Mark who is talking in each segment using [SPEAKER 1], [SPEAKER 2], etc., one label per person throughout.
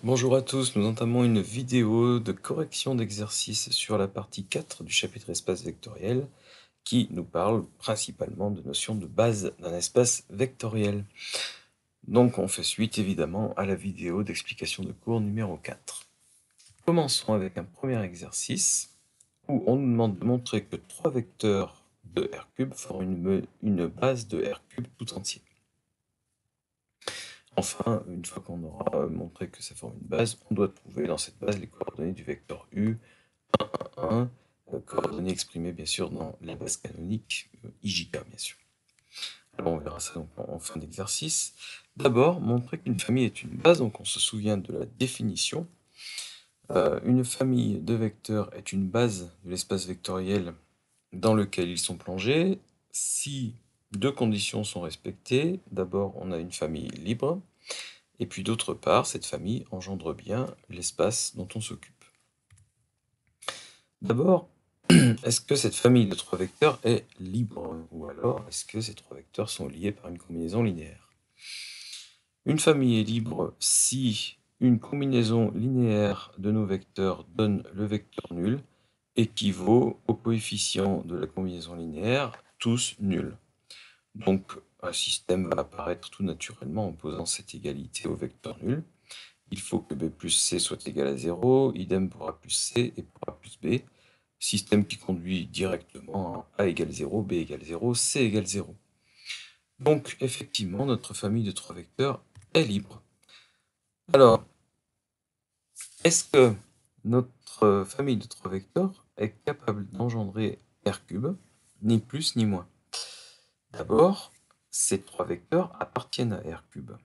[SPEAKER 1] Bonjour à tous, nous entamons une vidéo de correction d'exercice sur la partie 4 du chapitre espace vectoriel qui nous parle principalement de notions de base d'un espace vectoriel. Donc on fait suite évidemment à la vidéo d'explication de cours numéro 4. Commençons avec un premier exercice où on nous demande de montrer que trois vecteurs de R³ forment une base de R³ tout entier. Enfin, une fois qu'on aura montré que ça forme une base, on doit trouver dans cette base les coordonnées du vecteur U, 1, 1, coordonnées exprimées bien sûr dans la base canonique, IJK bien sûr. Alors on verra ça donc en fin d'exercice. D'abord, montrer qu'une famille est une base, donc on se souvient de la définition. Une famille de vecteurs est une base de l'espace vectoriel dans lequel ils sont plongés si deux conditions sont respectées. D'abord, on a une famille libre. Et puis d'autre part, cette famille engendre bien l'espace dont on s'occupe. D'abord, est-ce que cette famille de trois vecteurs est libre? Ou alors, est-ce que ces trois vecteurs sont liés par une combinaison linéaire? Une famille est libre si une combinaison linéaire de nos vecteurs donne le vecteur nul équivaut au coefficient de la combinaison linéaire, tous nuls. Donc, un système va apparaître tout naturellement en posant cette égalité au vecteur nul. Il faut que b plus c soit égal à 0, idem pour a plus c et pour a plus b. Système qui conduit directement à a égale 0, b égale 0, c égale 0. Donc, effectivement, notre famille de trois vecteurs est libre. Alors, est-ce que notre famille de trois vecteurs est capable d'engendrer R³, ni plus ni moins? D'abord, ces trois vecteurs appartiennent à R³.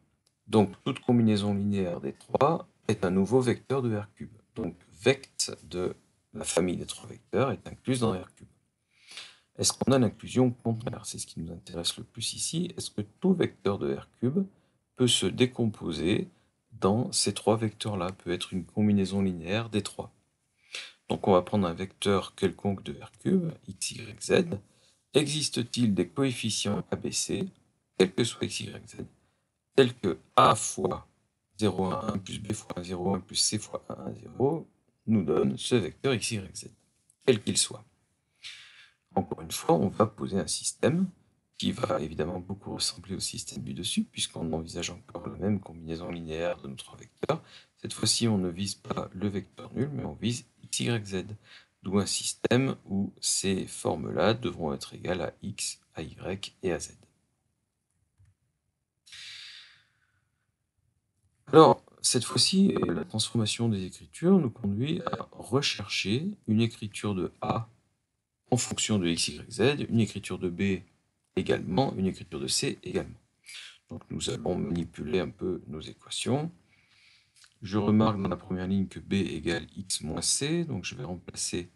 [SPEAKER 1] Donc, toute combinaison linéaire des trois est un nouveau vecteur de R³. Donc, vect de la famille des trois vecteurs est incluse dans R³. Est-ce qu'on a l'inclusion contraire? C'est ce qui nous intéresse le plus ici. Est-ce que tout vecteur de R³ peut se décomposer dans ces trois vecteurs-là, peut être une combinaison linéaire des trois? Donc, on va prendre un vecteur quelconque de R³, x, y, z. Existe-t-il des coefficients ABC, quel que soit x, y, z, tel que a fois 0, 1, 1 plus b fois 1, 0, 1 plus c fois 1, 1, 0 nous donne ce vecteur x, y, z, quel qu'il soit. Encore une fois, on va poser un système qui va évidemment beaucoup ressembler au système du dessus, puisqu'on envisage encore la même combinaison linéaire de nos trois vecteurs. Cette fois-ci, on ne vise pas le vecteur nul, mais on vise x, y, z. D'où un système où ces formes-là devront être égales à x, à y et à z. Alors, cette fois-ci, la transformation des écritures nous conduit à rechercher une écriture de A en fonction de x, y, z, une écriture de B également, une écriture de C également. Donc nous allons manipuler un peu nos équations. Je remarque dans la première ligne que B égale x moins C, donc je vais remplacer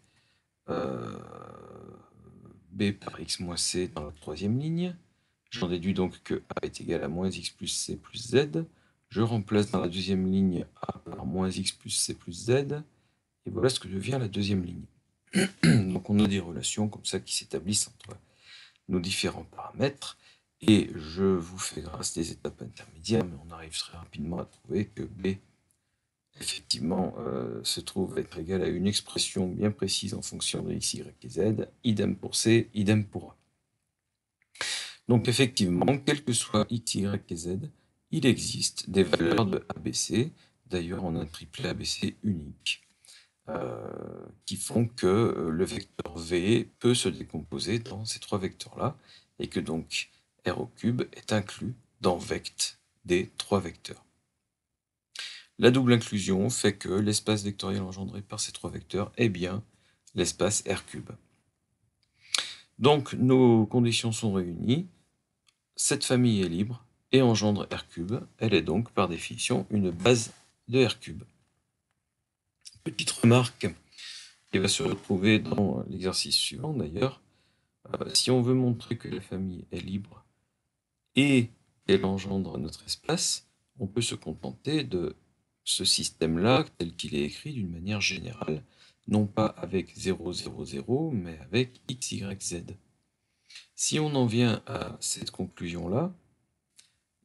[SPEAKER 1] B par x moins C dans la troisième ligne. J'en déduis donc que A est égal à moins x plus C plus Z. Je remplace dans la deuxième ligne A par moins x plus C plus Z. Et voilà ce que devient la deuxième ligne. Donc on a des relations comme ça qui s'établissent entre nos différents paramètres. Et je vous fais grâce des étapes intermédiaires, mais on arrive très rapidement à trouver que B, effectivement, se trouve être égal à une expression bien précise en fonction de x, y et z. Idem pour C, idem pour A. Donc effectivement, quel que soit x, y et z, il existe des valeurs de ABC. D'ailleurs, on a un triplet ABC unique qui font que le vecteur V peut se décomposer dans ces trois vecteurs-là et que donc R au cube est inclus dans vect des trois vecteurs. La double inclusion fait que l'espace vectoriel engendré par ces trois vecteurs est bien l'espace R³. Donc nos conditions sont réunies. Cette famille est libre et engendre R³. Elle est donc par définition une base de R³. Petite remarque qui va se retrouver dans l'exercice suivant d'ailleurs. Si on veut montrer que la famille est libre et qu'elle engendre notre espace, on peut se contenter de ce système-là tel qu'il est écrit d'une manière générale, non pas avec 0, 0, 0, mais avec x, y, z. Si on en vient à cette conclusion-là,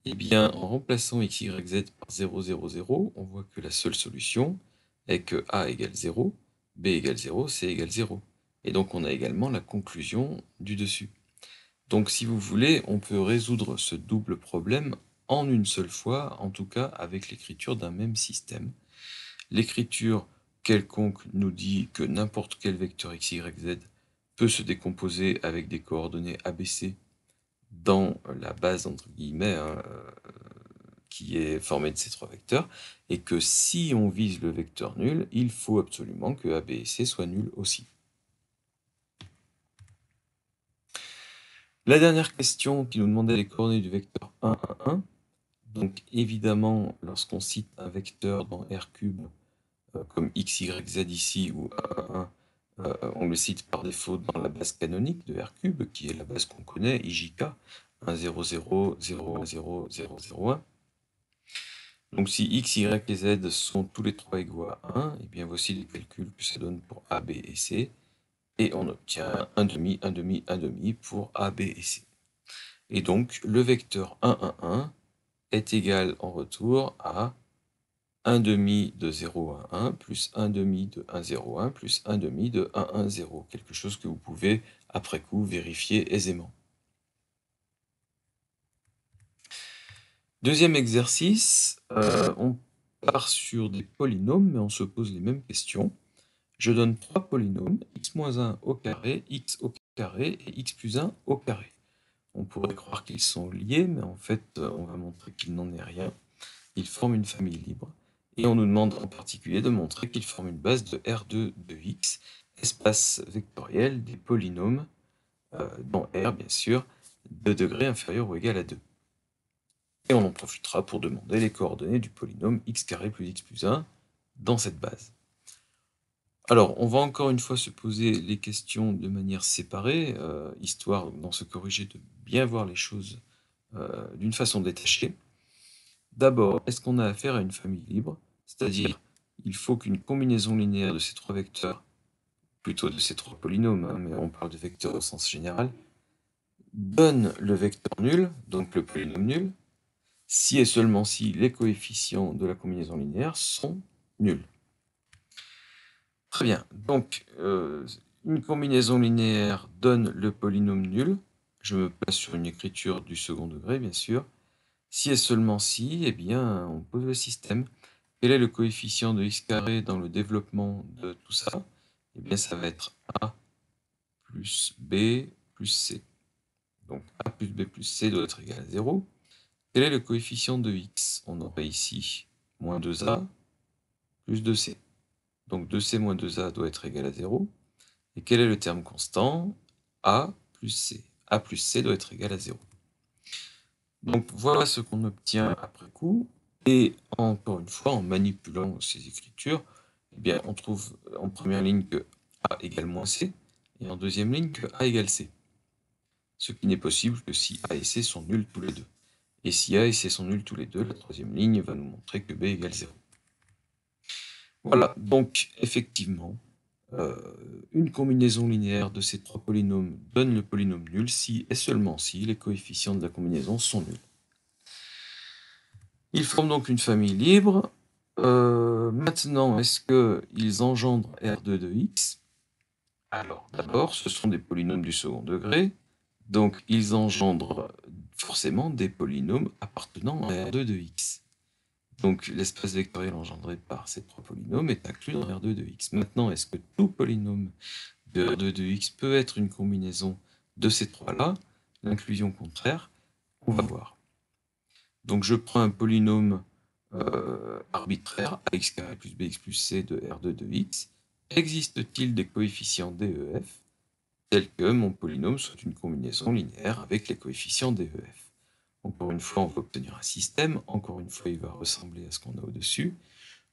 [SPEAKER 1] Eh bien, en remplaçant x, y, z par 0, 0, 0, on voit que la seule solution est que a égale 0, b égale 0, c égale 0. Et donc on a également la conclusion du dessus. Donc si vous voulez, on peut résoudre ce double problème en une seule fois, en tout cas avec l'écriture d'un même système. L'écriture quelconque nous dit que n'importe quel vecteur x, y, z peut se décomposer avec des coordonnées ABC dans la base, entre guillemets, qui est formée de ces trois vecteurs, et que si on vise le vecteur nul, il faut absolument que A, B et C soient nuls aussi. La dernière question qui nous demandait les coordonnées du vecteur 1, 1, 1. Donc évidemment, lorsqu'on cite un vecteur dans R3, comme x, y, z ici, ou 1, 1, 1, on le cite par défaut dans la base canonique de R3, qui est la base qu'on connaît, IJK, 1, 0, 0, 0, 1, 0, 0, 0, 1. Donc si x, y et z sont tous les trois égaux à 1, et bien voici les calculs que ça donne pour A, B et C, et on obtient 1 demi, 1 demi, 1 demi pour A, B et C. Et donc le vecteur 1, 1, 1 est égal en retour à 1 demi de 0, 1, 1, plus 1 demi de 1, 0, 1, plus 1 demi de 1, 1, 0. Quelque chose que vous pouvez, après coup, vérifier aisément. Deuxième exercice, on part sur des polynômes, mais on se pose les mêmes questions. Je donne trois polynômes, x moins 1 au carré, x au carré et x plus 1 au carré. On pourrait croire qu'ils sont liés, mais en fait, on va montrer qu'il n'en est rien. Ils forment une famille libre. Et on nous demande en particulier de montrer qu'ils forment une base de R2 de x, espace vectoriel des polynômes, dont R, bien sûr, de degré inférieur ou égal à 2. Et on en profitera pour demander les coordonnées du polynôme x carré plus x plus 1 dans cette base. Alors, on va encore une fois se poser les questions de manière séparée, histoire, dans ce corrigé, de bien voir les choses d'une façon détachée. D'abord, est-ce qu'on a affaire à une famille libre? C'est-à-dire, il faut qu'une combinaison linéaire de ces trois vecteurs, plutôt de ces trois polynômes, hein, mais on parle de vecteurs au sens général, donne le vecteur nul, donc le polynôme nul, si et seulement si les coefficients de la combinaison linéaire sont nuls. Très bien, donc une combinaison linéaire donne le polynôme nul. Je me place sur une écriture du second degré, bien sûr. Si et seulement si, eh bien, on pose le système. Quel est le coefficient de x carré dans le développement de tout ça? Eh bien, ça va être a plus b plus c. Donc a plus b plus c doit être égal à 0. Quel est le coefficient de x? On aurait ici moins 2a plus 2c. Donc 2c moins 2a doit être égal à 0. Et quel est le terme constant? A plus C. A plus C doit être égal à 0. Donc voilà ce qu'on obtient après coup. Et encore une fois, en manipulant ces écritures, eh bien, on trouve en première ligne que A égale moins C, et en deuxième ligne que A égale C. Ce qui n'est possible que si A et C sont nuls tous les deux. Et si A et C sont nuls tous les deux, la troisième ligne va nous montrer que B égale 0. Voilà, donc effectivement, une combinaison linéaire de ces trois polynômes donne le polynôme nul si et seulement si les coefficients de la combinaison sont nuls. Ils forment donc une famille libre. Maintenant, est-ce qu'ils engendrent R2 de x? Alors, d'abord, ce sont des polynômes du second degré, donc ils engendrent forcément des polynômes appartenant à R2 de x. Donc l'espace vectoriel engendré par ces trois polynômes est inclus dans R2 de x. Maintenant, est-ce que tout polynôme de R2 de x peut être une combinaison de ces trois-là? L'inclusion contraire, on va voir. Donc je prends un polynôme arbitraire, ax carré plus bx plus c de R2 de x. Existe-t-il des coefficients DEF tels que mon polynôme soit une combinaison linéaire avec les coefficients DEF? Encore une fois, on va obtenir un système. Encore une fois, il va ressembler à ce qu'on a au-dessus.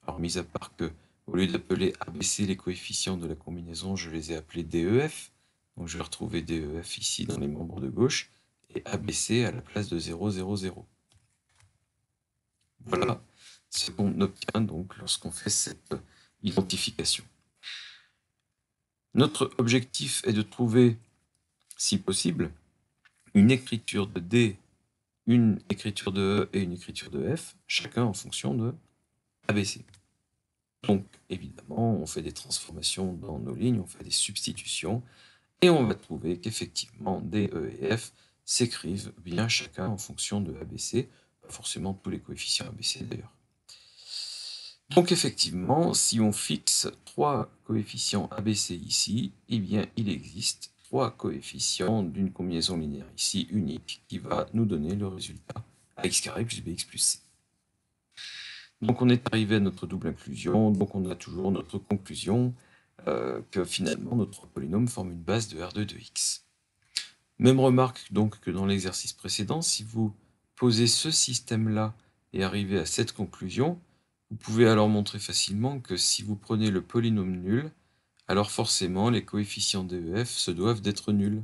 [SPEAKER 1] Alors, mis à part que, au lieu d'appeler ABC les coefficients de la combinaison, je les ai appelés DEF. Donc, je vais retrouver DEF ici dans les membres de gauche et ABC à la place de 0, 0, 0. Voilà ce qu'on obtient donc lorsqu'on fait cette identification. Notre objectif est de trouver, si possible, une écriture de D une écriture de E et une écriture de F, chacun en fonction de ABC. Donc, évidemment, on fait des transformations dans nos lignes, on fait des substitutions, et on va trouver qu'effectivement, D, E et F s'écrivent bien chacun en fonction de ABC, pas forcément tous les coefficients ABC d'ailleurs. Donc effectivement, si on fixe 3 coefficients ABC ici, eh bien il existe 3 coefficients d'une combinaison linéaire ici unique qui va nous donner le résultat ax carré plus bx plus c. Donc on est arrivé à notre double inclusion, donc on a toujours notre conclusion que finalement notre polynôme forme une base de R2 de x. Même remarque donc que dans l'exercice précédent, si vous posez ce système-là et arrivez à cette conclusion, vous pouvez alors montrer facilement que si vous prenez le polynôme nul, alors forcément les coefficients DEF se doivent d'être nuls,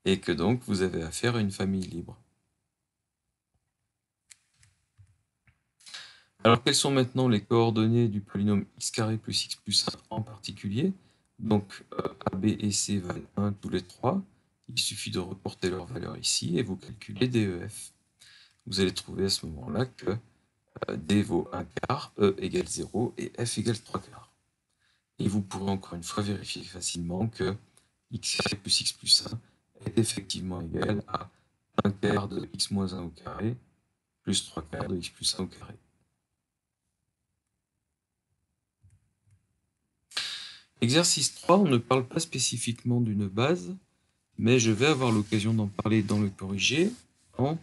[SPEAKER 1] et que donc vous avez affaire à une famille libre. Alors quelles sont maintenant les coordonnées du polynôme x carré plus x plus 1 en particulier? Donc A, B et C valent 1 tous les trois. Il suffit de reporter leur valeur ici et vous calculez DEF. Vous allez trouver à ce moment-là que D vaut 1 quart, E égale 0 et F égale 3 quarts. Et vous pourrez encore une fois vérifier facilement que x carré plus x plus 1 est effectivement égal à 1 quart de x moins 1 au carré plus 3 quarts de x plus 1 au carré. Exercice 3, on ne parle pas spécifiquement d'une base, mais je vais avoir l'occasion d'en parler dans le corrigé en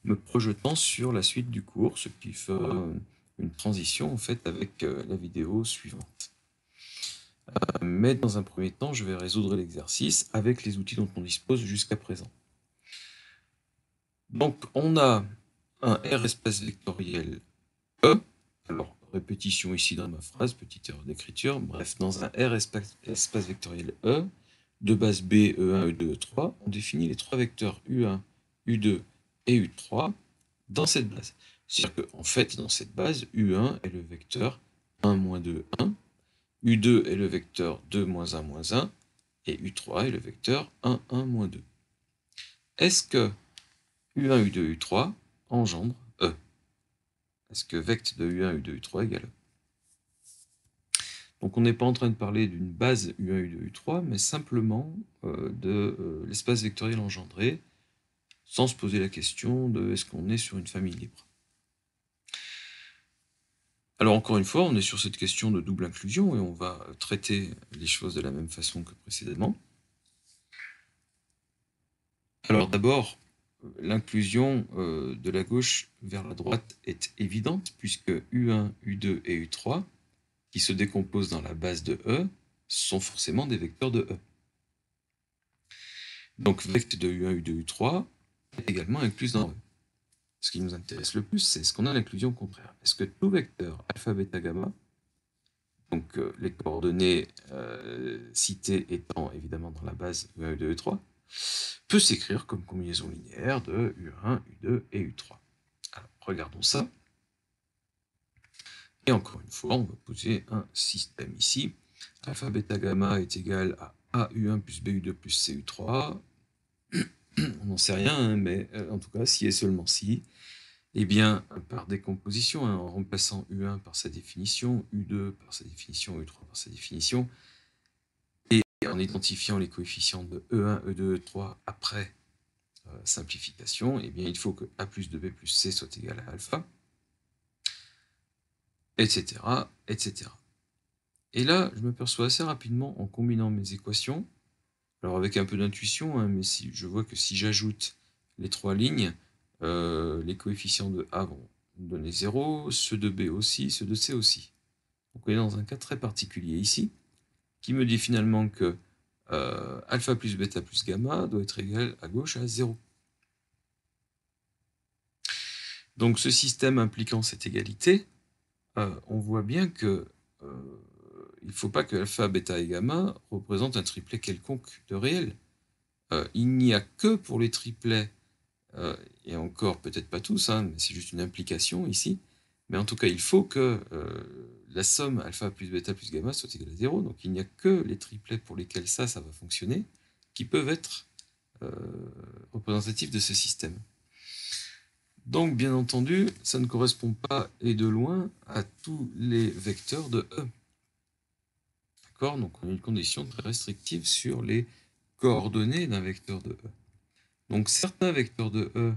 [SPEAKER 1] me projetant sur la suite du cours, ce qui fera une transition en fait avec la vidéo suivante. Mais dans un premier temps, je vais résoudre l'exercice avec les outils dont on dispose jusqu'à présent. Donc on a un R espace vectoriel E, alors répétition ici dans ma phrase, petite erreur d'écriture, bref, dans un R espace vectoriel E, de base B, E1, E2, E3, on définit les trois vecteurs U1, U2 et U3 dans cette base. C'est-à-dire qu'en fait, dans cette base, U1 est le vecteur 1, moins 2, 1, U2 est le vecteur 2, moins 1, moins 1, et U3 est le vecteur 1, 1, moins 2. Est-ce que U1, U2, U3 engendre E? Est-ce que vect de U1, U2, U3 égale E? Donc on n'est pas en train de parler d'une base U1, U2, U3, mais simplement de l'espace vectoriel engendré, sans se poser la question de est-ce qu'on est sur une famille libre. Alors encore une fois, on est sur cette question de double inclusion, et on va traiter les choses de la même façon que précédemment. Alors d'abord, l'inclusion de la gauche vers la droite est évidente, puisque U1, U2 et U3, qui se décomposent dans la base de E, sont forcément des vecteurs de E. Donc vect de U1, U2, U3 est également inclus dans E. Ce qui nous intéresse le plus, c'est ce qu'on a l'inclusion contraire. Est-ce que tout vecteur alpha, bêta, gamma, donc les coordonnées citées étant évidemment dans la base U1, U2, U3, peut s'écrire comme combinaison linéaire de U1, U2 et U3. Alors, regardons ça. Et encore une fois, on va poser un système ici. Alpha, bêta, gamma est égal à AU1 plus BU2 plus CU3. On n'en sait rien, hein, mais en tout cas, si et seulement si, eh bien, par décomposition, hein, en remplaçant U1 par sa définition, U2 par sa définition, U3 par sa définition, et en identifiant les coefficients de E1, E2, E3 après simplification, eh bien, il faut que A plus 2B plus C soit égal à alpha, etc., etc. Et là, je m'aperçois assez rapidement en combinant mes équations, alors avec un peu d'intuition, hein, mais si, je vois que si j'ajoute les trois lignes, les coefficients de A vont me donner 0, ceux de B aussi, ceux de C aussi. Donc on est dans un cas très particulier ici, qui me dit finalement que alpha plus bêta plus gamma doit être égal à gauche à 0. Donc ce système impliquant cette égalité, on voit bien que il ne faut pas que alpha, bêta et gamma représentent un triplet quelconque de réel. Il n'y a que pour les triplets, et encore peut-être pas tous, hein, mais c'est juste une implication ici, mais en tout cas il faut que la somme alpha plus bêta plus gamma soit égale à 0, donc il n'y a que les triplets pour lesquels ça va fonctionner, qui peuvent être représentatifs de ce système. Donc, bien entendu, ça ne correspond pas et de loin à tous les vecteurs de E. D'accord? Donc, on a une condition très restrictive sur les coordonnées d'un vecteur de E. Donc, certains vecteurs de E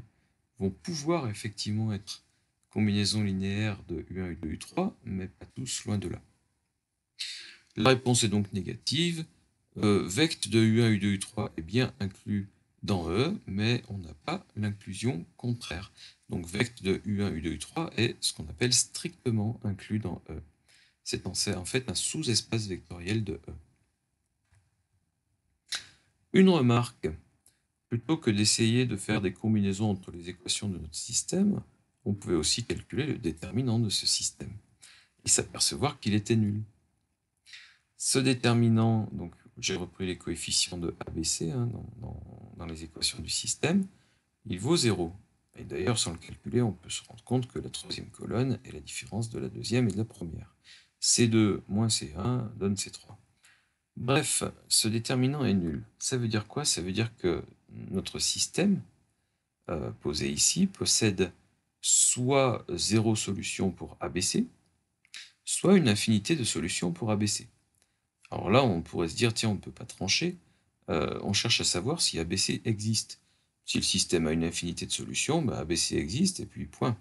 [SPEAKER 1] vont pouvoir effectivement être combinaisons linéaires de U1, U2, U3, mais pas tous, loin de là. La réponse est donc négative. Vect de U1, U2, U3 est bien inclus dans E, mais on n'a pas l'inclusion contraire. Donc vect de U1, U2, U3 est ce qu'on appelle strictement inclus dans E. C'est en fait un sous-espace vectoriel de E. Une remarque, plutôt que d'essayer de faire des combinaisons entre les équations de notre système, on pouvait aussi calculer le déterminant de ce système et s'apercevoir qu'il était nul. Ce déterminant, donc j'ai repris les coefficients de ABC dans les équations du système, il vaut 0. Et d'ailleurs, sans le calculer, on peut se rendre compte que la troisième colonne est la différence de la deuxième et de la première. C2 moins C1 donne C3. Bref, ce déterminant est nul. Ça veut dire quoi? Ça veut dire que notre système, posé ici, possède soit 0 solution pour ABC, soit une infinité de solutions pour ABC. Alors là, on pourrait se dire, tiens, on ne peut pas trancher, on cherche à savoir si ABC existe. Si le système a une infinité de solutions, bah ABC existe, et puis point.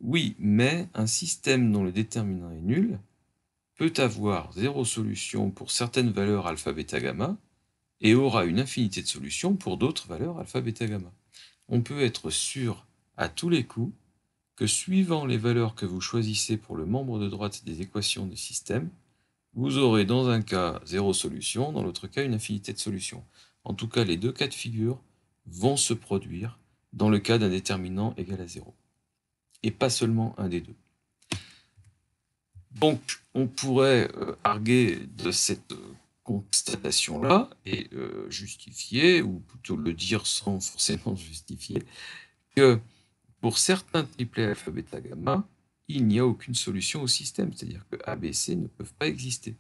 [SPEAKER 1] Oui, mais un système dont le déterminant est nul peut avoir 0 solution pour certaines valeurs alpha, bêta, gamma, et aura une infinité de solutions pour d'autres valeurs alpha, bêta, gamma. On peut être sûr à tous les coups que suivant les valeurs que vous choisissez pour le membre de droite des équations du système, vous aurez dans un cas 0 solution, dans l'autre cas une infinité de solutions. En tout cas, les deux cas de figure vont se produire dans le cas d'un déterminant égal à 0. Et pas seulement un des deux. Donc, on pourrait arguer de cette constatation-là et justifier, ou plutôt le dire sans forcément justifier, que pour certains triplets alpha, bêta, gamma, il n'y a aucune solution au système, c'est-à-dire que A, B, C ne peuvent pas exister.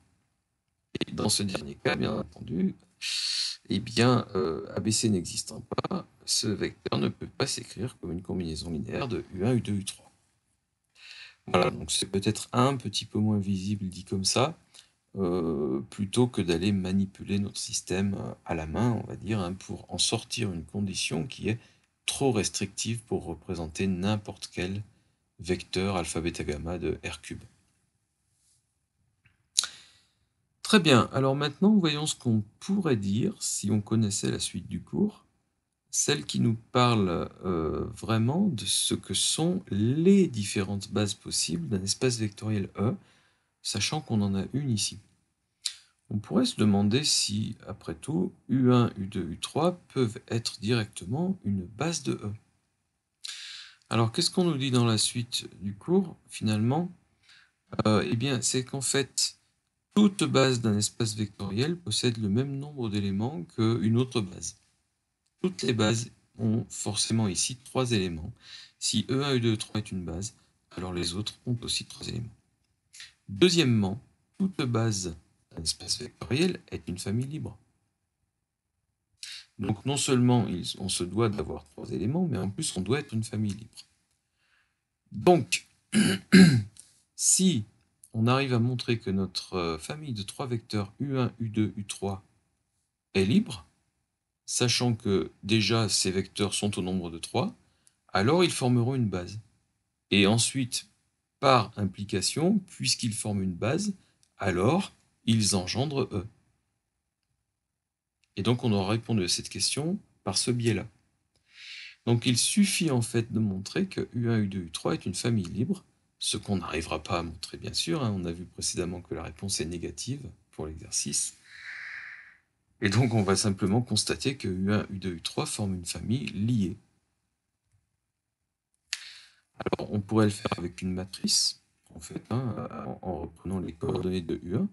[SPEAKER 1] Et dans ce dernier cas, bien entendu, eh bien, ABC n'existant pas, ce vecteur ne peut pas s'écrire comme une combinaison linéaire de U1, U2, U3. Voilà, donc c'est peut-être un petit peu moins visible dit comme ça, plutôt que d'aller manipuler notre système à la main, on va dire, hein, pour en sortir une condition qui est trop restrictive pour représenter n'importe quel vecteur alpha, bêta, gamma de R3. Très bien, alors maintenant voyons ce qu'on pourrait dire si on connaissait la suite du cours, celle qui nous parle vraiment de ce que sont les différentes bases possibles d'un espace vectoriel E, sachant qu'on en a une ici. On pourrait se demander si, après tout, U1, U2, U3 peuvent être directement une base de E. Alors qu'est-ce qu'on nous dit dans la suite du cours, finalement? Eh bien, c'est qu'en fait, toute base d'un espace vectoriel possède le même nombre d'éléments qu'une autre base. Toutes les bases ont forcément ici 3 éléments. Si E1, E2, E3 est une base, alors les autres ont aussi 3 éléments. Deuxièmement, toute base d'un espace vectoriel est une famille libre. Donc non seulement on se doit d'avoir 3 éléments, mais en plus on doit être une famille libre. Donc, si on arrive à montrer que notre famille de 3 vecteurs U1, U2, U3 est libre, sachant que déjà ces vecteurs sont au nombre de 3, alors ils formeront une base. Et ensuite, par implication, puisqu'ils forment une base, alors ils engendrent E. Et donc on aura répondu à cette question par ce biais-là. Donc il suffit en fait de montrer que U1, U2, U3 est une famille libre, ce qu'on n'arrivera pas à montrer bien sûr, hein. On a vu précédemment que la réponse est négative pour l'exercice. Et donc on va simplement constater que U1, U2, U3 forment une famille liée. Alors on pourrait le faire avec une matrice, en fait, hein, en reprenant les coordonnées de U1,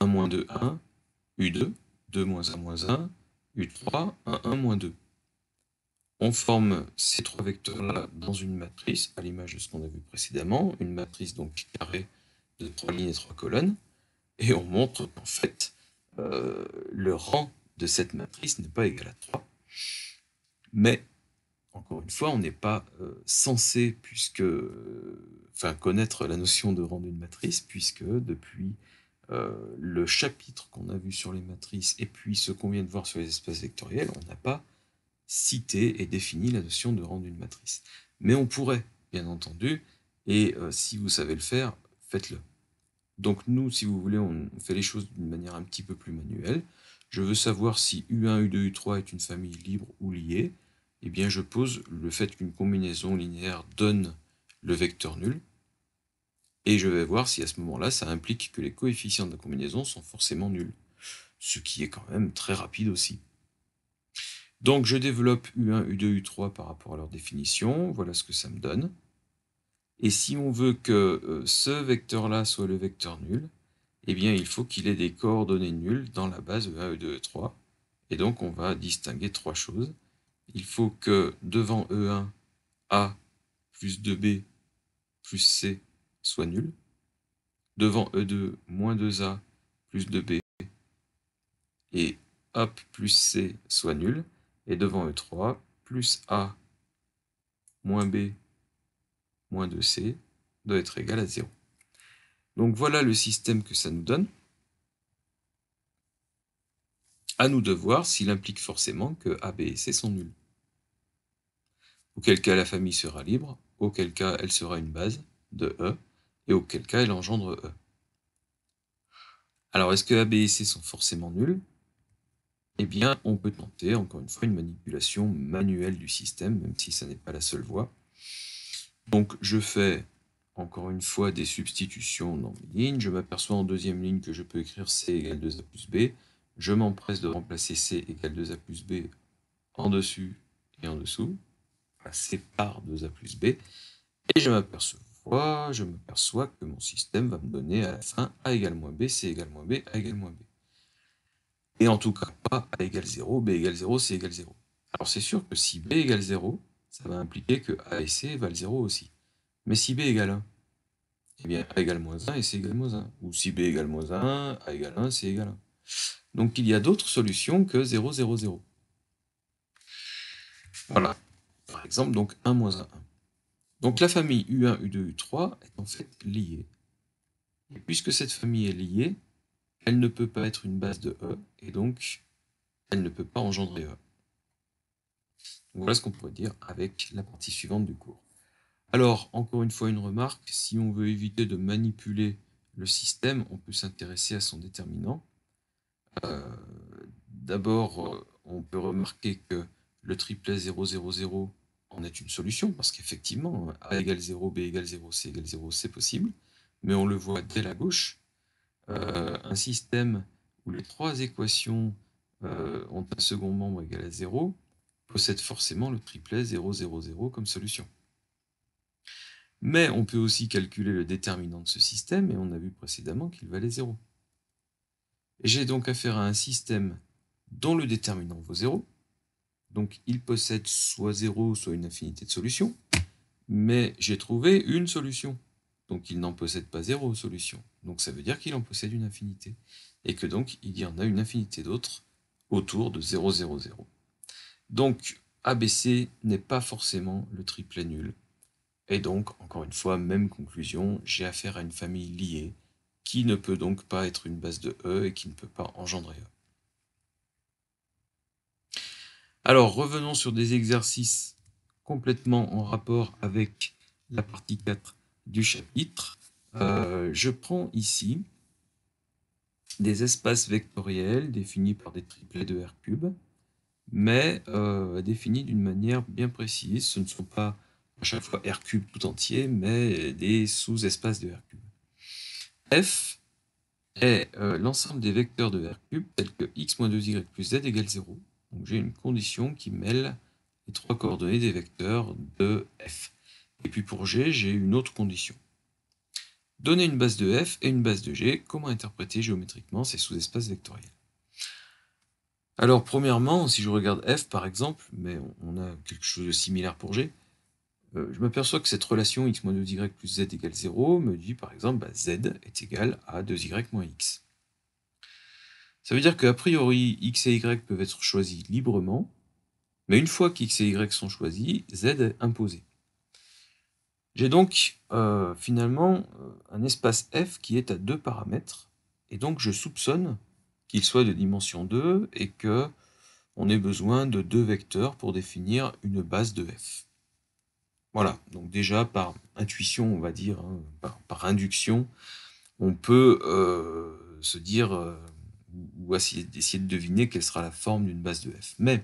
[SPEAKER 1] 1, moins 2, 1, U2, 2, moins 1, moins 1, U3, 1, 1, moins 2. On forme ces trois vecteurs-là dans une matrice, à l'image de ce qu'on a vu précédemment, une matrice donc carrée de 3 lignes et 3 colonnes, et on montre qu'en fait, le rang de cette matrice n'est pas égal à 3, mais encore une fois, on n'est pas censé connaître la notion de rang d'une matrice, puisque depuis le chapitre qu'on a vu sur les matrices et puis ce qu'on vient de voir sur les espaces vectoriels, on n'a pas cité et défini la notion de rang d'une matrice. Mais on pourrait, bien entendu, et si vous savez le faire, faites-le. Donc nous, si vous voulez, on fait les choses d'une manière un petit peu plus manuelle. Je veux savoir si U1, U2, U3 est une famille libre ou liée. Eh bien, je pose le fait qu'une combinaison linéaire donne le vecteur nul. Et je vais voir si à ce moment-là, ça implique que les coefficients de la combinaison sont forcément nuls. Ce qui est quand même très rapide aussi. Donc je développe U1, U2, U3 par rapport à leur définition. Voilà ce que ça me donne. Et si on veut que ce vecteur-là soit le vecteur nul, eh bien il faut qu'il ait des coordonnées nulles dans la base E1, E2, E3. Et donc on va distinguer trois choses. Il faut que devant E1, A plus 2B plus C soit nul. Devant E2, moins 2A plus 2B et A plus C soit nul. Et devant E3, plus A moins B moins 2C doit être égal à 0. Donc voilà le système que ça nous donne. À nous de voir s'il implique forcément que A, B et C sont nuls. Auquel cas la famille sera libre, auquel cas elle sera une base de E, et auquel cas elle engendre E. Alors est-ce que A, B et C sont forcément nuls? Eh bien, on peut tenter, encore une fois, une manipulation manuelle du système, même si ça n'est pas la seule voie. Donc je fais, encore une fois, des substitutions dans mes lignes. Je m'aperçois en deuxième ligne que je peux écrire C égale 2A plus B. Je m'empresse de remplacer C égale 2A plus B en dessus et en dessous. C par 2A plus B. Et je m'aperçois que mon système va me donner à la fin A égale moins B, C égale moins B, A égale moins B. Et en tout cas, pas A égale 0, B égale 0, C égale 0. Alors c'est sûr que si B égale 0, ça va impliquer que A et C valent 0 aussi. Mais si B égale 1, eh bien A égale moins 1 et C égale moins 1. Ou si B égale moins 1, A égale 1, C égale 1. Donc il y a d'autres solutions que 0, 0, 0. Voilà. Par exemple, donc 1 moins 1, 1. Donc la famille U1, U2, U3 est en fait liée. Et puisque cette famille est liée, elle ne peut pas être une base de E, et donc elle ne peut pas engendrer E. Donc voilà ce qu'on pourrait dire avec la partie suivante du cours. Alors, encore une fois, une remarque, si on veut éviter de manipuler le système, on peut s'intéresser à son déterminant. D'abord, on peut remarquer que le triplet 0, 0, 0 en est une solution, parce qu'effectivement, A égale 0, B égale 0, C égale 0, c'est possible, mais on le voit dès la gauche. Un système où les trois équations ont un second membre égal à 0 possède forcément le triplet 0, 0, 0 comme solution. Mais on peut aussi calculer le déterminant de ce système, et on a vu précédemment qu'il valait 0. Et j'ai donc affaire à un système dont le déterminant vaut 0, donc il possède soit 0, soit une infinité de solutions, mais j'ai trouvé une solution, donc il n'en possède pas 0 solution, donc ça veut dire qu'il en possède une infinité, et que donc il y en a une infinité d'autres autour de 0, 0, 0. Donc ABC n'est pas forcément le triplet nul, et donc, encore une fois, même conclusion, j'ai affaire à une famille liée, qui ne peut donc pas être une base de E et qui ne peut pas engendrer E. Alors, revenons sur des exercices complètement en rapport avec la partie 4 du chapitre. Je prends ici des espaces vectoriels définis par des triplets de R3, mais définis d'une manière bien précise. Ce ne sont pas à chaque fois R3 tout entier, mais des sous-espaces de R3. F est l'ensemble des vecteurs de R3 tels que x moins 2y plus z égale 0. Donc j'ai une condition qui mêle les trois coordonnées des vecteurs de F. Et puis pour G, j'ai une autre condition. Donner une base de F et une base de G, comment interpréter géométriquement ces sous-espaces vectoriels? Alors premièrement, si je regarde F par exemple, mais on a quelque chose de similaire pour G, je m'aperçois que cette relation x moins 2y plus z égale 0 me dit par exemple z est égal à 2y moins x. Ça veut dire qu'a priori x et y peuvent être choisis librement, Mais une fois qu'x et y sont choisis, z est imposé. J'ai donc finalement un espace F qui est à 2 paramètres, et donc je soupçonne qu'il soit de dimension 2 et que on ait besoin de 2 vecteurs pour définir une base de F. Voilà, donc déjà par intuition, on va dire, hein, par induction, on peut se dire, ou essayer de deviner quelle sera la forme d'une base de F. Mais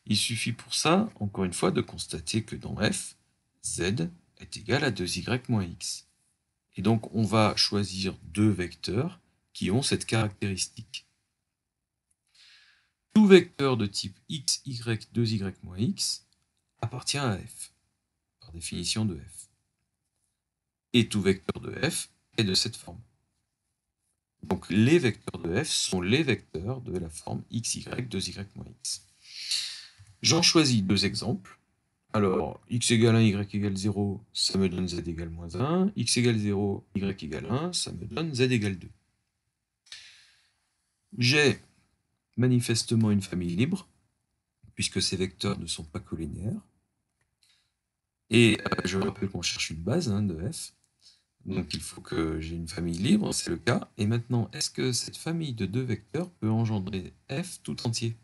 [SPEAKER 1] il suffit pour ça, encore une fois, de constater que dans F, z est égal à 2y moins x. Et donc on va choisir deux vecteurs qui ont cette caractéristique. Tout vecteur de type x, y, 2y moins x appartient à f, par définition de f. Et tout vecteur de f est de cette forme. Donc les vecteurs de f sont les vecteurs de la forme x, y, 2y moins x. J'en choisis deux exemples. Alors, x égale 1, y égale 0, ça me donne z égale moins 1. X égale 0, y égale 1, ça me donne z égale 2. J'ai manifestement une famille libre, puisque ces vecteurs ne sont pas collinéaires. Et je rappelle qu'on cherche une base de f. Donc il faut que j'ai une famille libre, c'est le cas. Et maintenant, est-ce que cette famille de deux vecteurs peut engendrer f tout entier?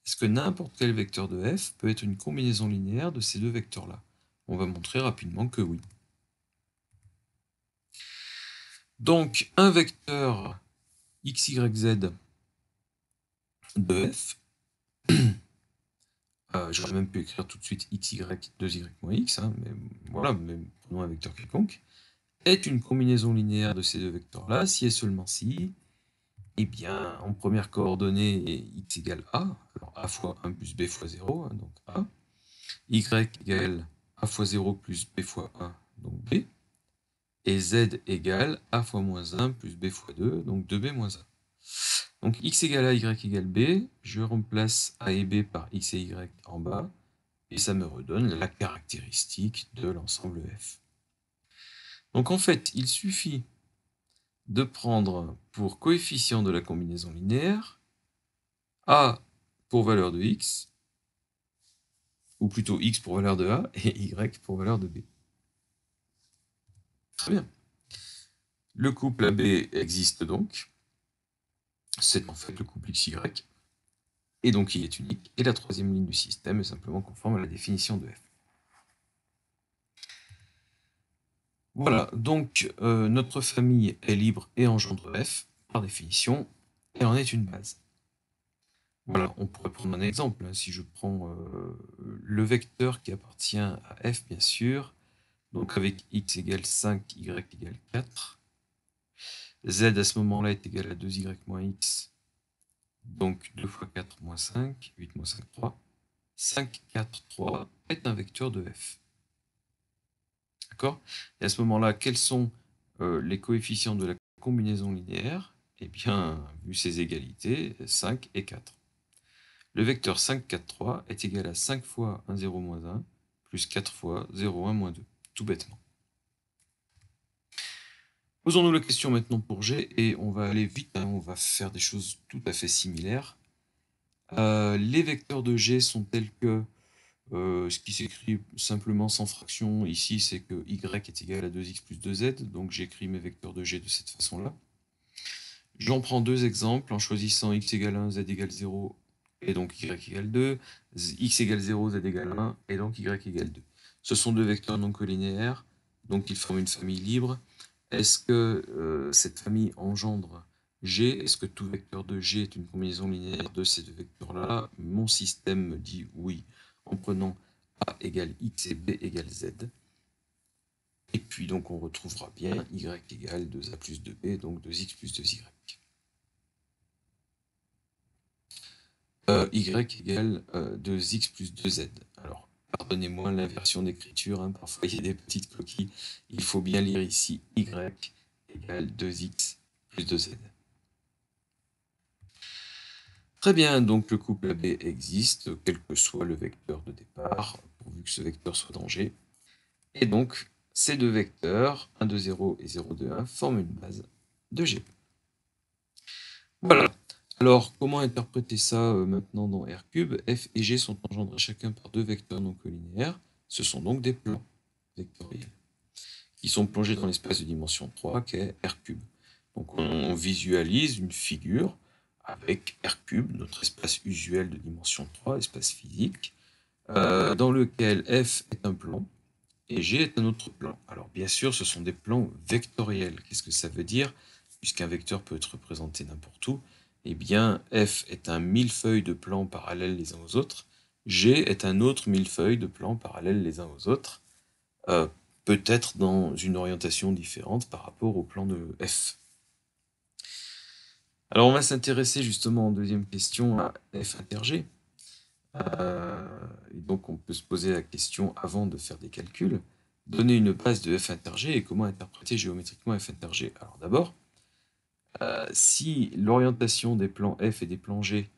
[SPEAKER 1] Est-ce que n'importe quel vecteur de f peut être une combinaison linéaire de ces deux vecteurs-là? On va montrer rapidement que oui. Donc, un vecteur x, y, z de f, j'aurais même pu écrire tout de suite x, y, 2y moins x, mais voilà, mais prenons un vecteur quelconque, est une combinaison linéaire de ces deux vecteurs-là, si et seulement si, eh bien, en première coordonnée, x égale a, alors a fois 1 plus b fois 0, donc a, y égale a fois 0 plus b fois 1, donc b, et z égale a fois moins 1 plus b fois 2, donc 2b moins 1. Donc x égale a, y égale b, je remplace a et b par x et y en bas, et ça me redonne la caractéristique de l'ensemble f. Donc en fait, il suffit de prendre pour coefficient de la combinaison linéaire a pour valeur de x, ou plutôt x pour valeur de a, et y pour valeur de b. Très bien. Le couple AB existe donc. C'est en fait le couple XY. Et donc il est unique. Et la troisième ligne du système est simplement conforme à la définition de f. Voilà, donc notre famille est libre et engendre f, par définition, et en est une base. Voilà, on pourrait prendre un exemple. Si je prends le vecteur qui appartient à f, bien sûr, donc avec x égale 5, y égale 4, z à ce moment-là est égal à 2y moins x, donc 2 fois 4 moins 5, 8 moins 5, 3. 5, 4, 3 est un vecteur de f. D'accord? Et à ce moment-là, quels sont les coefficients de la combinaison linéaire? Eh bien, vu ces égalités, 5 et 4. Le vecteur 5, 4, 3 est égal à 5 fois 1, 0, moins 1, plus 4 fois 0, 1, moins 2, tout bêtement. Posons-nous la question maintenant pour G, et on va aller vite, on va faire des choses tout à fait similaires. Les vecteurs de G sont tels que, ce qui s'écrit simplement sans fraction ici, c'est que y est égal à 2x plus 2z, donc j'écris mes vecteurs de G de cette façon-là. J'en prends deux exemples en choisissant x égale 1, z égale 0, et donc y égale 2, x égale 0, z égale 1, et donc y égale 2. Ce sont deux vecteurs non collinéaires, donc ils forment une famille libre. Est-ce que cette famille engendre G? Est-ce que tout vecteur de G est une combinaison linéaire de ces deux vecteurs-là? Mon système me dit oui, en prenant A égale X et B égale Z. Et puis donc on retrouvera bien Y égale 2A plus 2B, donc 2X plus 2Y. Y égale 2X plus 2Z. Alors, pardonnez-moi l'inversion d'écriture, parfois il y a des petites coquilles. Il faut bien lire ici Y égale 2X plus 2Z. Très bien, donc le couple AB existe, quel que soit le vecteur de départ, pourvu que ce vecteur soit dans G. Et donc, ces deux vecteurs, 1, 2, 0 et 0, 2, 1, forment une base de G. Voilà. Alors, comment interpréter ça maintenant dans R3? F et G sont engendrés chacun par deux vecteurs non collinéaires. Ce sont donc des plans vectoriels qui sont plongés dans l'espace de dimension 3 qu'est R3. Donc on visualise une figure avec R3, notre espace usuel de dimension 3, espace physique, dans lequel F est un plan et G est un autre plan. Alors bien sûr, ce sont des plans vectoriels. Qu'est-ce que ça veut dire? Puisqu'un vecteur peut être représenté n'importe où, eh bien F est un millefeuille de plans parallèles les uns aux autres, G est un autre millefeuille de plans parallèles les uns aux autres, peut-être dans une orientation différente par rapport au plan de F. Alors on va s'intéresser justement en deuxième question à F inter G. Et donc on peut se poser la question avant de faire des calculs, donner une base de F inter G et comment interpréter géométriquement F inter G. Alors d'abord, si l'orientation des plans F et des plans G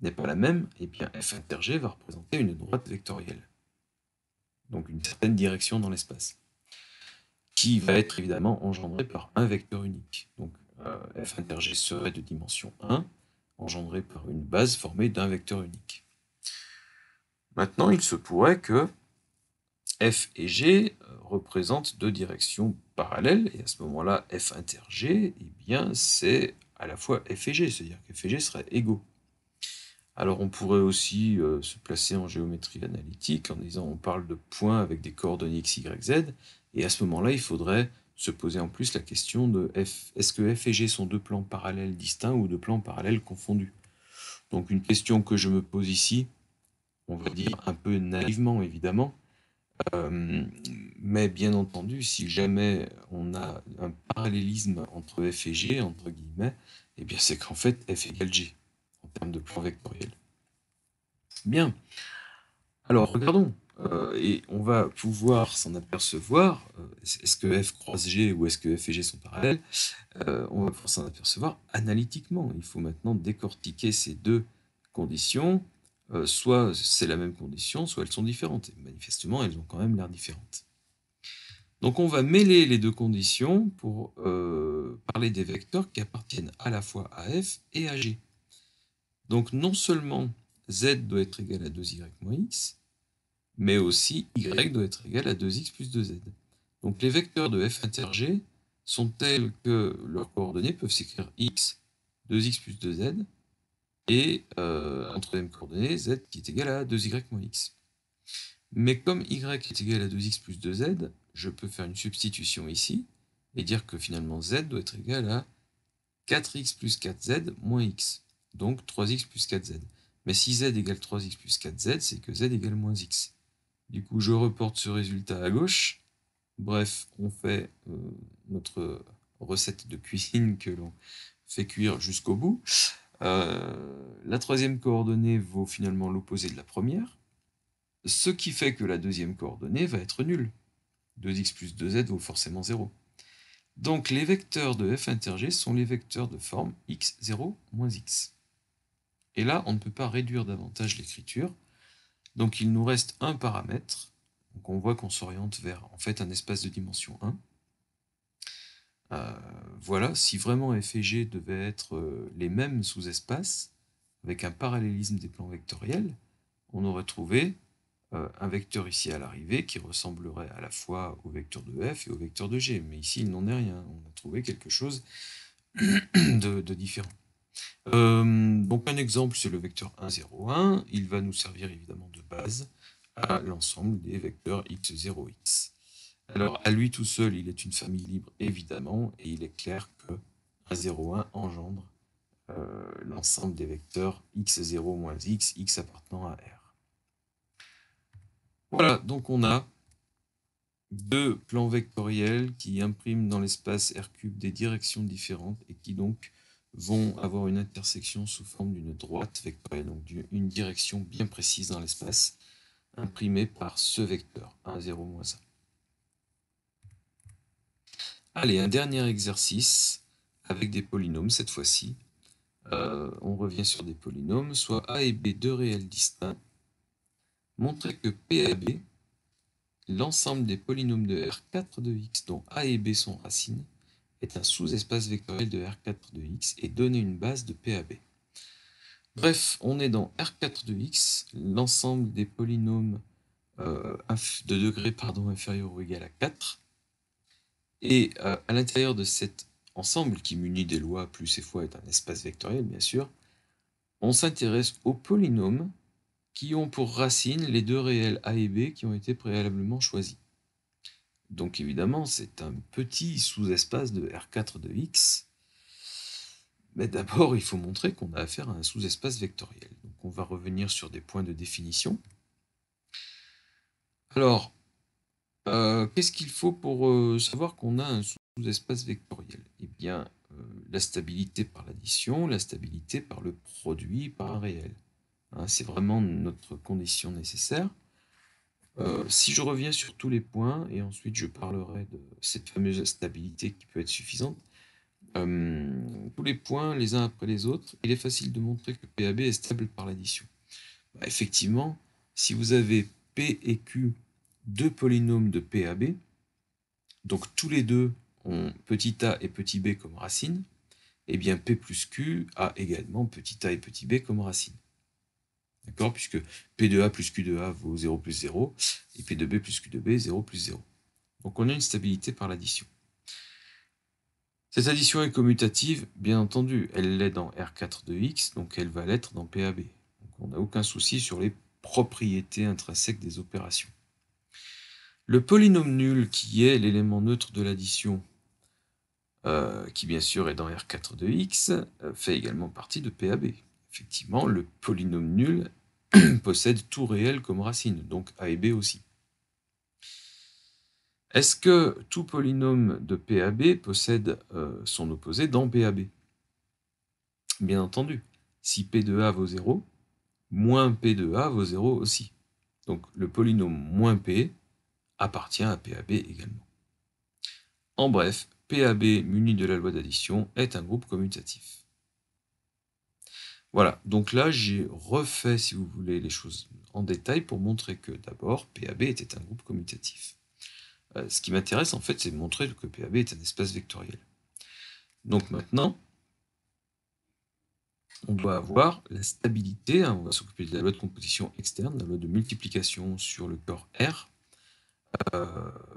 [SPEAKER 1] n'est pas la même, eh bien F inter G va représenter une droite vectorielle, donc une certaine direction dans l'espace, qui va être évidemment engendrée par un vecteur unique. Donc F inter G serait de dimension 1, engendré par une base formée d'un vecteur unique. Maintenant, il se pourrait que F et G représentent deux directions parallèles, et à ce moment-là, F inter G, eh bien, c'est à la fois F et G, c'est-à-dire que F et G seraient égaux. Alors on pourrait aussi se placer en géométrie analytique en disant on parle de points avec des coordonnées x, y, z, et à ce moment-là, il faudrait se poser en plus la question de est-ce que F et G sont deux plans parallèles distincts ou deux plans parallèles confondus? Donc une question que je me pose ici, on va dire un peu naïvement évidemment, mais bien entendu, si jamais on a un parallélisme entre F et G, entre guillemets, eh bien c'est qu'en fait F égale G, en termes de plan vectoriel. Bien, alors regardons, et on va pouvoir s'en apercevoir, est-ce que F croise G ou est-ce que F et G sont parallèles? On va pouvoir s'en apercevoir analytiquement. Il faut maintenant décortiquer ces deux conditions, soit c'est la même condition, soit elles sont différentes. Et manifestement, elles ont quand même l'air différentes. Donc on va mêler les deux conditions pour parler des vecteurs qui appartiennent à la fois à F et à G. Donc non seulement Z doit être égal à 2y moins x, mais aussi y doit être égal à 2x plus 2z. Donc les vecteurs de F inter G sont tels que leurs coordonnées peuvent s'écrire x, 2x plus 2z, et en troisième coordonnée, z qui est égal à 2y moins x. Mais comme y est égal à 2x plus 2z, je peux faire une substitution ici, et dire que finalement z doit être égal à 4x plus 4z moins x, donc 3x plus 4z. Mais si z égale 3x plus 4z, c'est que z égale moins x. Du coup, je reporte ce résultat à gauche. Bref, on fait notre recette de cuisine que l'on fait cuire jusqu'au bout. La troisième coordonnée vaut finalement l'opposé de la première, ce qui fait que la deuxième coordonnée va être nulle. 2x plus 2z vaut forcément 0. Donc les vecteurs de f inter g sont les vecteurs de forme x0 moins x. Et là, on ne peut pas réduire davantage l'écriture. Donc il nous reste un paramètre. Donc on voit qu'on s'oriente vers en fait un espace de dimension 1. Voilà, si vraiment f et g devaient être les mêmes sous-espaces, avec un parallélisme des plans vectoriels, on aurait trouvé un vecteur ici à l'arrivée qui ressemblerait à la fois au vecteur de f et au vecteur de g. Mais ici, il n'en est rien. On a trouvé quelque chose de différent. Donc un exemple, c'est le vecteur 1, 0, 1. Il va nous servir évidemment de base à l'ensemble des vecteurs x0, x. Alors, à lui tout seul, il est une famille libre, évidemment, et il est clair que 1, 0, 1 engendre l'ensemble des vecteurs x0 moins x, x appartenant à R. Voilà, donc on a deux plans vectoriels qui impriment dans l'espace R3 des directions différentes et qui donc vont avoir une intersection sous forme d'une droite vectorielle, donc une direction bien précise dans l'espace, imprimée par ce vecteur, 1, 0, moins 1. Allez, un dernier exercice avec des polynômes cette fois-ci. On revient sur des polynômes, soit a et b deux réels distincts. Montrer que p et b, l'ensemble des polynômes de R4 de x dont a et b sont racines, est un sous-espace vectoriel de R4 de x et donner une base de p à b. Bref, on est dans R4 de x, l'ensemble des polynômes de degré inférieur ou égal à 4. Et à l'intérieur de cet ensemble, qui munit des lois plus et fois est un espace vectoriel, bien sûr, on s'intéresse aux polynômes qui ont pour racine les deux réels a et b qui ont été préalablement choisis. Donc évidemment, c'est un petit sous-espace de R4 de x. Mais d'abord, il faut montrer qu'on a affaire à un sous-espace vectoriel. Donc on va revenir sur des points de définition. Alors, qu'est-ce qu'il faut pour savoir qu'on a un sous-espace vectoriel? Eh bien, la stabilité par l'addition, la stabilité par le produit par un réel. Hein, c'est vraiment notre condition nécessaire. Si je reviens sur tous les points, et ensuite je parlerai de cette fameuse stabilité qui peut être suffisante, tous les points les uns après les autres, il est facile de montrer que PAB est stable par l'addition. Bah, effectivement, si vous avez P et Q, deux polynômes de PAB, donc tous les deux ont petit a et petit b comme racine, et bien P plus Q a également petit a et petit b comme racine. D'accord? Puisque P de A plus Q de A vaut 0 plus 0, et P de B plus Q de B, 0 plus 0. Donc on a une stabilité par l'addition. Cette addition est commutative, bien entendu, elle l'est dans R4 de x, donc elle va l'être dans PAB. Donc on n'a aucun souci sur les propriétés intrinsèques des opérations. Le polynôme nul, qui est l'élément neutre de l'addition, qui bien sûr est dans R4 de x, fait également partie de PAB. Effectivement, le polynôme nul possède tout réel comme racine, donc a et b aussi. Est-ce que tout polynôme de PAB possède son opposé dans PAB? Bien entendu. Si P de A vaut 0, moins P de A vaut 0 aussi. Donc le polynôme moins P appartient à PAB également. En bref, PAB muni de la loi d'addition est un groupe commutatif. Voilà, donc là j'ai refait, si vous voulez, les choses en détail pour montrer que d'abord PAB était un groupe commutatif. Ce qui m'intéresse en fait, c'est de montrer que PAB est un espace vectoriel. Donc maintenant, on doit avoir la stabilité, hein, on va s'occuper de la loi de composition externe, la loi de multiplication sur le corps R,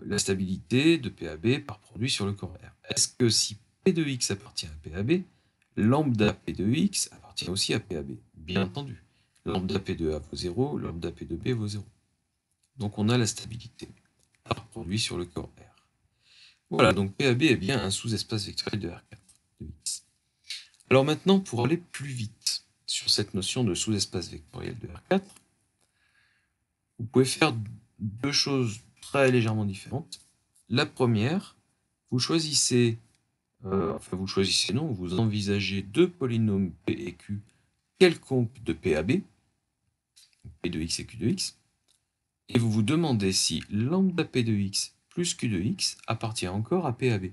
[SPEAKER 1] la stabilité de PAB par produit sur le corps R. Est-ce que si P de x appartient à PAB, lambda P de x appartient aussi à PAB? Bien entendu. Lambda P de A vaut 0, lambda P de B vaut 0. Donc on a la stabilité par produit sur le corps R. Voilà, donc PAB est bien un sous-espace vectoriel de R4 de x. Alors maintenant, pour aller plus vite sur cette notion de sous-espace vectoriel de R4, vous pouvez faire deux choses très légèrement différentes. La première, vous choisissez, vous envisagez deux polynômes P et Q quelconques de PAB, P de x et Q de x, et vous vous demandez si lambda P de x plus Q de x appartient encore à PAB.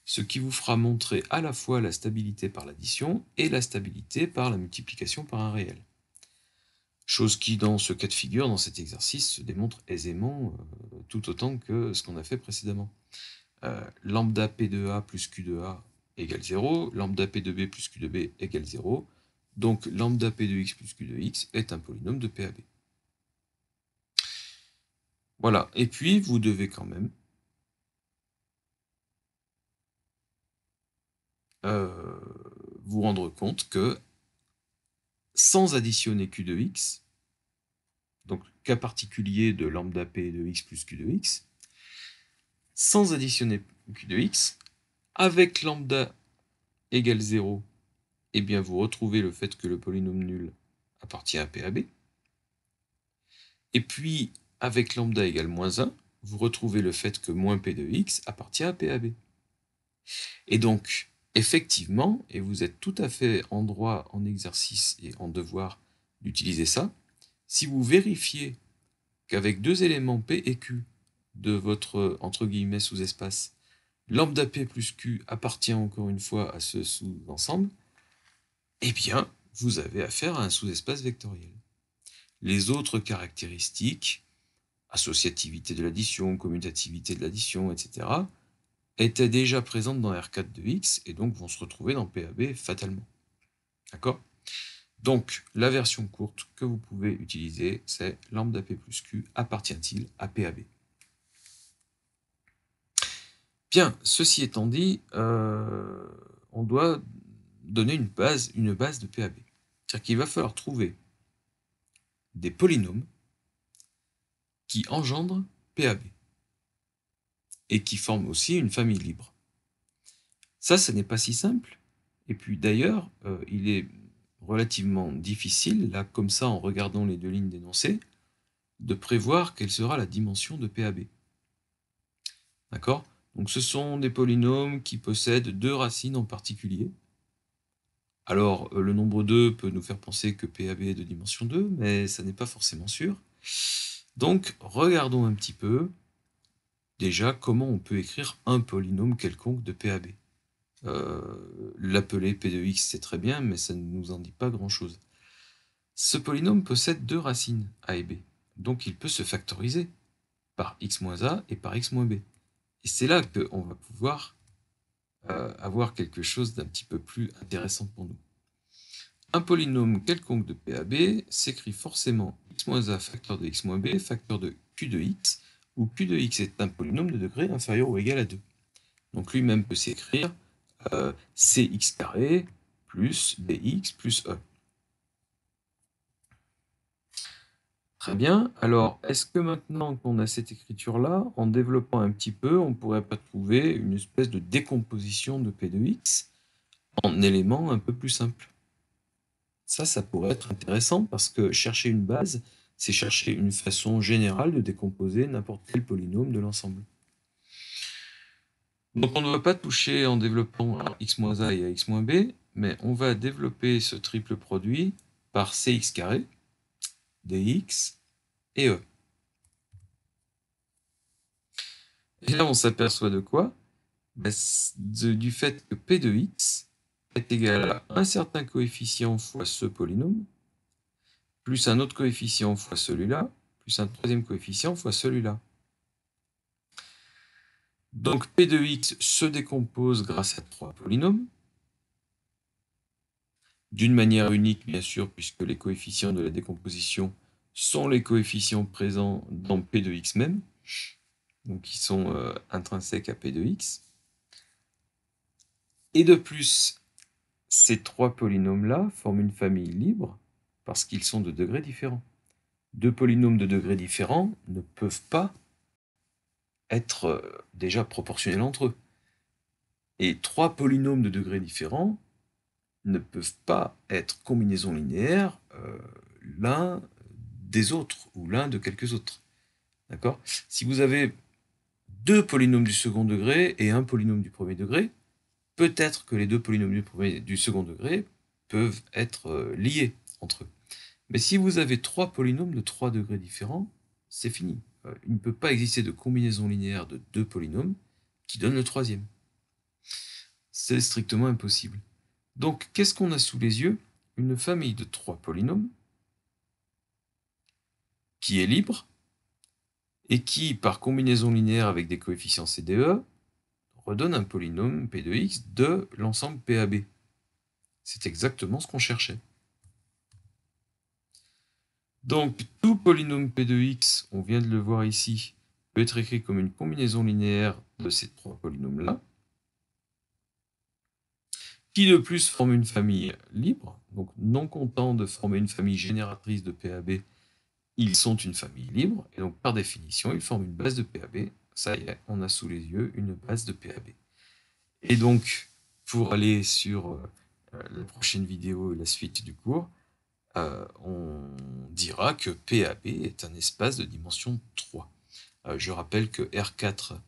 [SPEAKER 1] Ce qui vous fera montrer à la fois la stabilité par l'addition et la stabilité par la multiplication par un réel. Chose qui, dans ce cas de figure, dans cet exercice, se démontre aisément tout autant que ce qu'on a fait précédemment. Lambda P de A plus Q de A égale 0, lambda P de B plus Q de B égale 0, donc lambda P de x plus Q de x est un polynôme de PAB. Voilà, et puis vous devez quand même vous rendre compte que sans additionner Q de x, donc cas particulier de lambda P de x plus Q de x, sans additionner Q de x, avec lambda égale 0, eh bien vous retrouvez le fait que le polynôme nul appartient à PAB. Et puis, avec lambda égale moins 1, vous retrouvez le fait que moins P de x appartient à PAB. Et donc, effectivement, et vous êtes tout à fait en droit, en exercice et en devoir d'utiliser ça, si vous vérifiez qu'avec deux éléments P et Q de votre, entre guillemets, sous-espace, lambda P plus Q appartient encore une fois à ce sous-ensemble, eh bien, vous avez affaire à un sous-espace vectoriel. Les autres caractéristiques, associativité de l'addition, commutativité de l'addition, etc., étaient déjà présentes dans R4 de x et donc vont se retrouver dans PAB fatalement. D'accord? Donc, la version courte que vous pouvez utiliser, c'est lambda P plus Q appartient-il à PAB? Bien, ceci étant dit, on doit donner une base de PAB. C'est-à-dire qu'il va falloir trouver des polynômes qui engendrent PAB et qui forment aussi une famille libre. Ça, ce n'est pas si simple. Et puis d'ailleurs, il est relativement difficile, là, comme ça, en regardant les deux lignes d'énoncé, de prévoir quelle sera la dimension de PAB. D'accord? Donc ce sont des polynômes qui possèdent deux racines en particulier. Alors, le nombre 2 peut nous faire penser que PAB est de dimension 2, mais ça n'est pas forcément sûr. Donc, regardons un petit peu, déjà, comment on peut écrire un polynôme quelconque de PAB. L'appeler P de x, c'est très bien, mais ça ne nous en dit pas grand-chose. Ce polynôme possède deux racines, a et b, donc il peut se factoriser par x moins a et par x moins b. Et c'est là qu'on va pouvoir avoir quelque chose d'un petit peu plus intéressant pour nous. Un polynôme quelconque de PAB s'écrit forcément x moins a facteur de x moins b facteur de q de x, où q de x est un polynôme de degré inférieur ou égal à 2. Donc lui-même peut s'écrire cx carré plus bx plus e. Très bien, alors est-ce que maintenant qu'on a cette écriture-là, en développant un petit peu, on ne pourrait pas trouver une espèce de décomposition de P de x en éléments un peu plus simples? Ça pourrait être intéressant parce que chercher une base, c'est chercher une façon générale de décomposer n'importe quel polynôme de l'ensemble. Donc on ne va pas toucher en développant à x-a et à x-b, mais on va développer ce triple produit par cx carré, dx et e. Et là on s'aperçoit de quoi? Du fait que p de x est égal à un certain coefficient fois ce polynôme, plus un autre coefficient fois celui-là, plus un troisième coefficient fois celui-là. Donc P de x se décompose grâce à trois polynômes, d'une manière unique bien sûr, puisque les coefficients de la décomposition sont les coefficients présents dans P de x même, donc qui sont intrinsèques à P de x. Et de plus, ces trois polynômes-là forment une famille libre, parce qu'ils sont de degrés différents. Deux polynômes de degrés différents ne peuvent pas être déjà proportionnels entre eux. Et trois polynômes de degrés différents ne peuvent pas être combinaisons linéaires l'un des autres ou l'un de quelques autres. D'accord? Si vous avez deux polynômes du second degré et un polynôme du premier degré, peut-être que les deux polynômes du second degré peuvent être liés entre eux. Mais si vous avez trois polynômes de 3 degrés différents, c'est fini. Il ne peut pas exister de combinaison linéaire de deux polynômes qui donne le troisième. C'est strictement impossible. Donc, qu'est-ce qu'on a sous les yeux? Une famille de 3 polynômes qui est libre et qui, par combinaison linéaire avec des coefficients CDE, redonne un polynôme P de x de l'ensemble PAB. C'est exactement ce qu'on cherchait. Donc, tout polynôme P de x, on vient de le voir ici, peut être écrit comme une combinaison linéaire de ces trois polynômes-là, qui de plus forment une famille libre. Donc, non content de former une famille génératrice de PAB, ils sont une famille libre, et donc par définition, ils forment une base de PAB. Ça y est, on a sous les yeux une base de PAB. Et donc, pour aller sur la prochaine vidéo et la suite du cours, on dira que PAB est un espace de dimension 3. Je rappelle que R4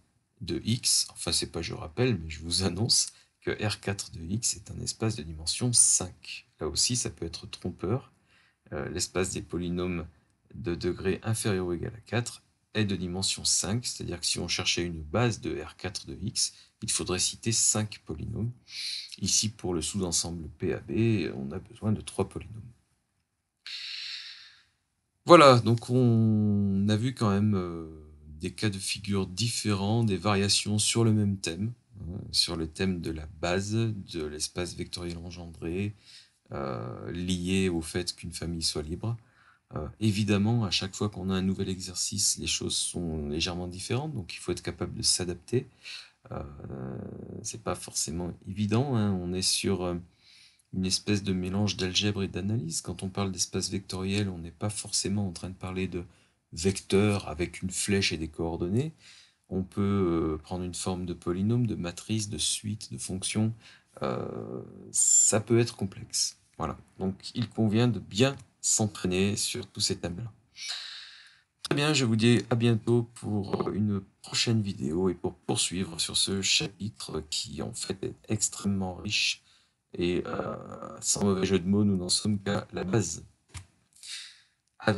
[SPEAKER 1] de X, enfin c'est pas je rappelle, mais je vous annonce que R4 de X est un espace de dimension 5. Là aussi, ça peut être trompeur. L'espace des polynômes de degré inférieur ou égal à 4 est de dimension 5, c'est-à-dire que si on cherchait une base de R4 de X, il faudrait citer 5 polynômes. Ici, pour le sous-ensemble PAB, on a besoin de 3 polynômes. Voilà, donc on a vu quand même des cas de figure différents, des variations sur le même thème, hein, sur le thème de la base, de l'espace vectoriel engendré, liées au fait qu'une famille soit libre. Évidemment, à chaque fois qu'on a un nouvel exercice, les choses sont légèrement différentes, donc il faut être capable de s'adapter. C'est pas forcément évident, hein. On est sur une espèce de mélange d'algèbre et d'analyse. Quand on parle d'espace vectoriel, on n'est pas forcément en train de parler de vecteurs avec une flèche et des coordonnées. On peut prendre une forme de polynôme, de matrice, de suite, de fonction. Ça peut être complexe. Voilà. Donc il convient de bien s'entraîner sur tous ces thèmes-là. Très bien, je vous dis à bientôt pour une prochaine vidéo et pour poursuivre sur ce chapitre qui en fait est extrêmement riche et sans mauvais jeu de mots, nous n'en sommes qu'à la base. À